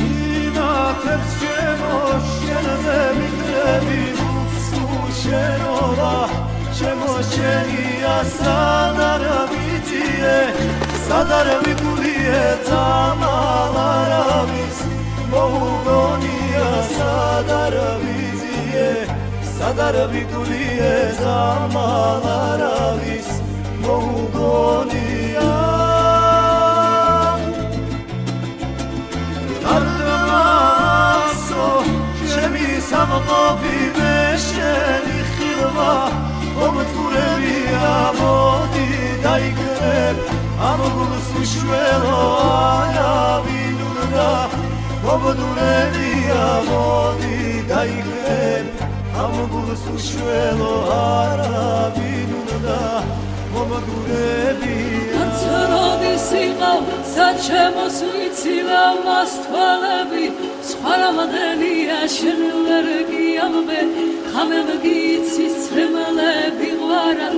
ინათებს ჩემო შენზე მიქრები უსუშენობა ჩემო შენია სადარბიძიე სადარბიგულიე თამალარავის მოუგონია სადარბიძიე სადარბიგულიე თამალარავის მოუგონია დარდმასო ჩემი სამყოფი მეშენი ხილვა მომწურებია მოდი დაიგრებ ამ გულს უშველო არავინურდა მომდურებია მოდი დაიგრებ ამ გულს უშველო არავინურდა მომდურებია ცროდის იყავ საჩემოს ვიცილა მას თვალები სხვა რამადენია შენ ვერ გიამბე ხამემ გიციცრემლები ღვარა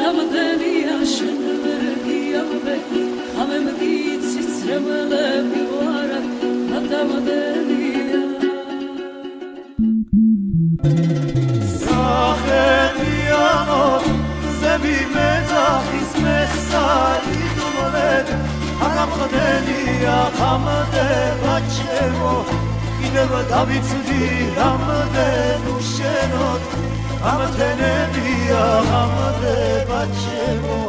რამადენია შენ ვერ გიამბე ხამემ გიციცრემლები ღვარა რამადენია სახელიანო ზები მეძახის მეხსარი დუმლედ ამხდენია ხამდება ჩემო კიდევ დავიცდი რამდენ უშენოთ ამთენებია ხამდება ჩემო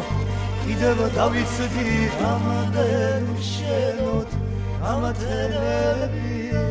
კიდევ დავიცდი რამდენ უშენოთ ამთენებია